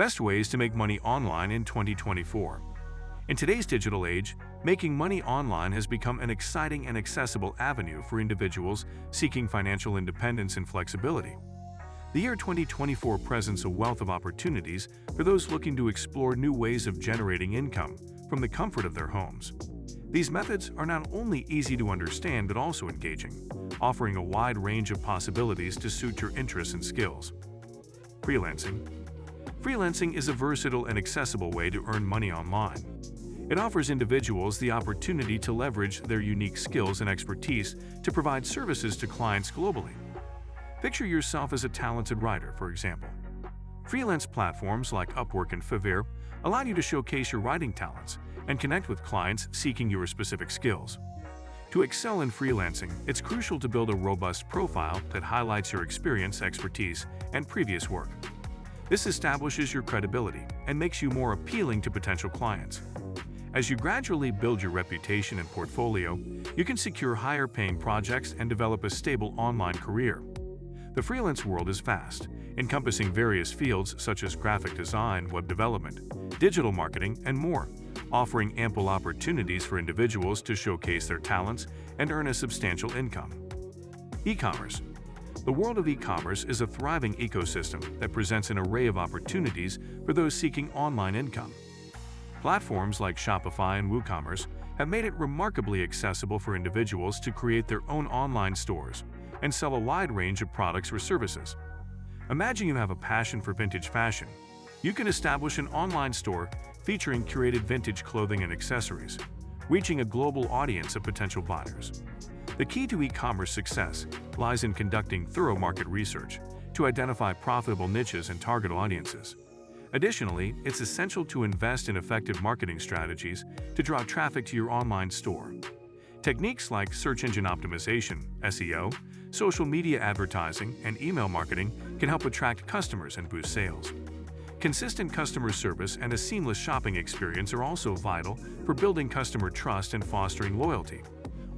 Best ways to make money online in 2024. In today's digital age, making money online has become an exciting and accessible avenue for individuals seeking financial independence and flexibility. The year 2024 presents a wealth of opportunities for those looking to explore new ways of generating income from the comfort of their homes. These methods are not only easy to understand but also engaging, offering a wide range of possibilities to suit your interests and skills. Freelancing. Freelancing is a versatile and accessible way to earn money online. It offers individuals the opportunity to leverage their unique skills and expertise to provide services to clients globally. Picture yourself as a talented writer, for example. Freelance platforms like Upwork and Fiverr allow you to showcase your writing talents and connect with clients seeking your specific skills. To excel in freelancing, it's crucial to build a robust profile that highlights your experience, expertise, and previous work. This establishes your credibility and makes you more appealing to potential clients. As you gradually build your reputation and portfolio, you can secure higher-paying projects and develop a stable online career. The freelance world is vast, encompassing various fields such as graphic design, web development, digital marketing, and more, offering ample opportunities for individuals to showcase their talents and earn a substantial income. E-commerce. The world of e-commerce is a thriving ecosystem that presents an array of opportunities for those seeking online income. Platforms like Shopify and WooCommerce have made it remarkably accessible for individuals to create their own online stores and sell a wide range of products or services. Imagine you have a passion for vintage fashion. You can establish an online store featuring curated vintage clothing and accessories, reaching a global audience of potential buyers. The key to e-commerce success lies in conducting thorough market research to identify profitable niches and target audiences. Additionally, it's essential to invest in effective marketing strategies to draw traffic to your online store. Techniques like search engine optimization, SEO, social media advertising, and email marketing can help attract customers and boost sales. Consistent customer service and a seamless shopping experience are also vital for building customer trust and fostering loyalty,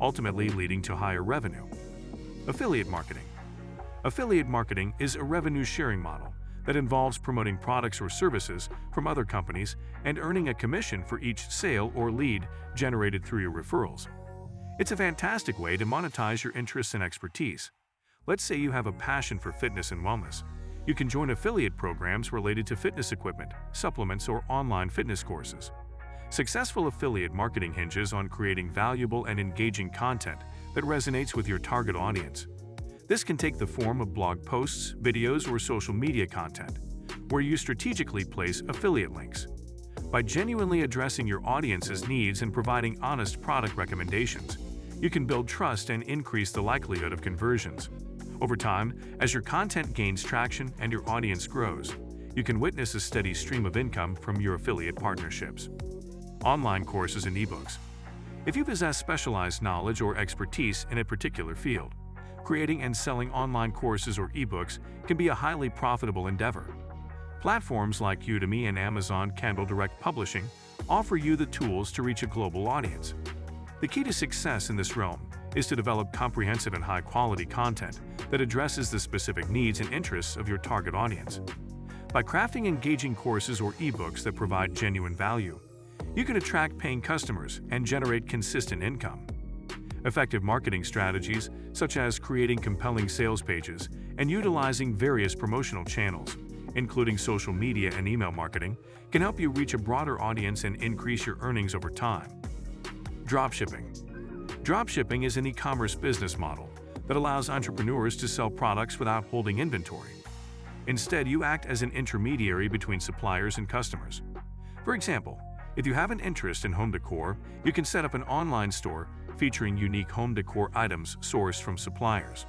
ultimately leading to higher revenue. Affiliate marketing. Affiliate marketing is a revenue-sharing model that involves promoting products or services from other companies and earning a commission for each sale or lead generated through your referrals. It's a fantastic way to monetize your interests and expertise. Let's say you have a passion for fitness and wellness. You can join affiliate programs related to fitness equipment, supplements, or online fitness courses. Successful affiliate marketing hinges on creating valuable and engaging content that resonates with your target audience. This can take the form of blog posts, videos, or social media content, where you strategically place affiliate links. By genuinely addressing your audience's needs and providing honest product recommendations, you can build trust and increase the likelihood of conversions. Over time, as your content gains traction and your audience grows, you can witness a steady stream of income from your affiliate partnerships. Online courses and ebooks. If you possess specialized knowledge or expertise in a particular field, creating and selling online courses or ebooks can be a highly profitable endeavor. Platforms like Udemy and Amazon Kindle Direct Publishing offer you the tools to reach a global audience. The key to success in this realm is to develop comprehensive and high-quality content that addresses the specific needs and interests of your target audience. By crafting engaging courses or ebooks that provide genuine value, you can attract paying customers and generate consistent income. Effective marketing strategies, such as creating compelling sales pages and utilizing various promotional channels, including social media and email marketing, can help you reach a broader audience and increase your earnings over time. Dropshipping. Dropshipping is an e-commerce business model that allows entrepreneurs to sell products without holding inventory. Instead, you act as an intermediary between suppliers and customers. For example, if you have an interest in home decor, you can set up an online store featuring unique home decor items sourced from suppliers.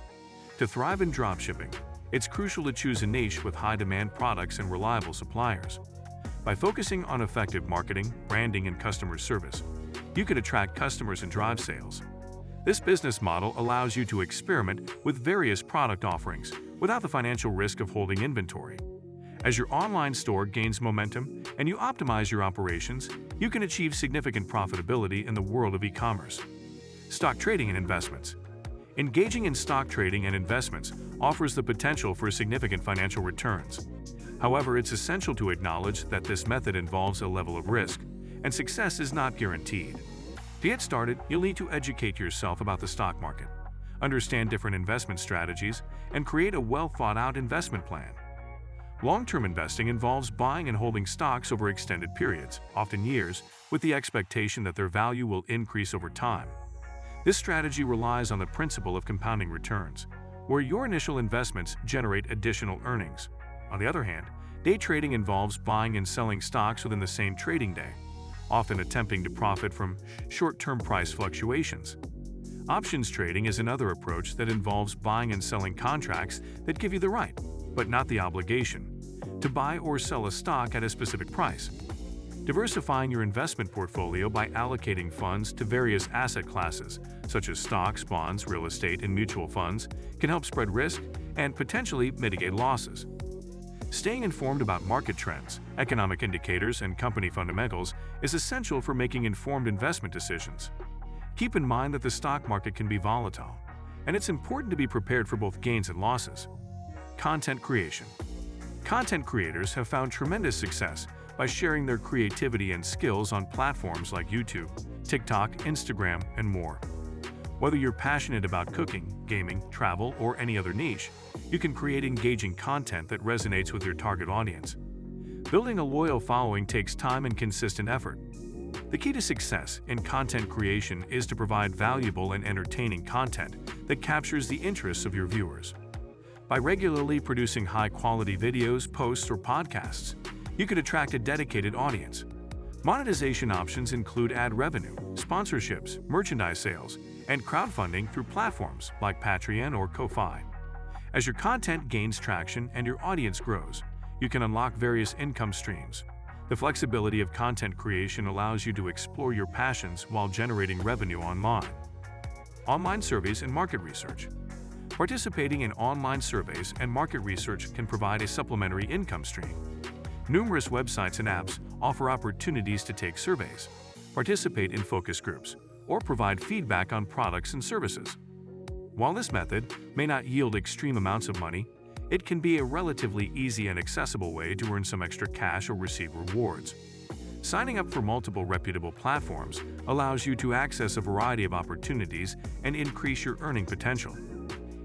To thrive in dropshipping, it's crucial to choose a niche with high-demand products and reliable suppliers. By focusing on effective marketing, branding, and customer service, you can attract customers and drive sales. This business model allows you to experiment with various product offerings without the financial risk of holding inventory. As your online store gains momentum and you optimize your operations, you can achieve significant profitability in the world of e-commerce. Stock trading and investments. Engaging in stock trading and investments offers the potential for significant financial returns. However, it's essential to acknowledge that this method involves a level of risk, and success is not guaranteed. To get started, you'll need to educate yourself about the stock market, understand different investment strategies, and create a well-thought-out investment plan. Long-term investing involves buying and holding stocks over extended periods, often years, with the expectation that their value will increase over time. This strategy relies on the principle of compounding returns, where your initial investments generate additional earnings. On the other hand, day trading involves buying and selling stocks within the same trading day, often attempting to profit from short-term price fluctuations. Options trading is another approach that involves buying and selling contracts that give you the right, but not the obligation, to buy or sell a stock at a specific price. Diversifying your investment portfolio by allocating funds to various asset classes, such as stocks, bonds, real estate, and mutual funds, can help spread risk and potentially mitigate losses. Staying informed about market trends, economic indicators, and company fundamentals is essential for making informed investment decisions. Keep in mind that the stock market can be volatile, and it's important to be prepared for both gains and losses. Content creation. Content creators have found tremendous success by sharing their creativity and skills on platforms like YouTube, TikTok, Instagram, and more. Whether you're passionate about cooking, gaming, travel, or any other niche, you can create engaging content that resonates with your target audience. Building a loyal following takes time and consistent effort. The key to success in content creation is to provide valuable and entertaining content that captures the interests of your viewers. By regularly producing high-quality videos, posts, or podcasts, you can attract a dedicated audience. Monetization options include ad revenue, sponsorships, merchandise sales, and crowdfunding through platforms like Patreon or Ko-fi. As your content gains traction and your audience grows, you can unlock various income streams. The flexibility of content creation allows you to explore your passions while generating revenue online. Online surveys and market research. Participating in online surveys and market research can provide a supplementary income stream. Numerous websites and apps offer opportunities to take surveys, participate in focus groups, or provide feedback on products and services. While this method may not yield extreme amounts of money, it can be a relatively easy and accessible way to earn some extra cash or receive rewards. Signing up for multiple reputable platforms allows you to access a variety of opportunities and increase your earning potential.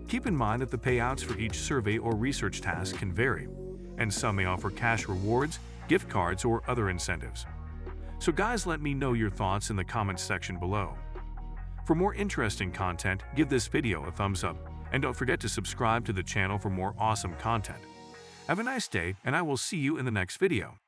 Keep in mind that the payouts for each survey or research task can vary, and some may offer cash rewards, gift cards, or other incentives. So guys, let me know your thoughts in the comments section below. For more interesting content, give this video a thumbs up, and don't forget to subscribe to the channel for more awesome content. Have a nice day, and I will see you in the next video.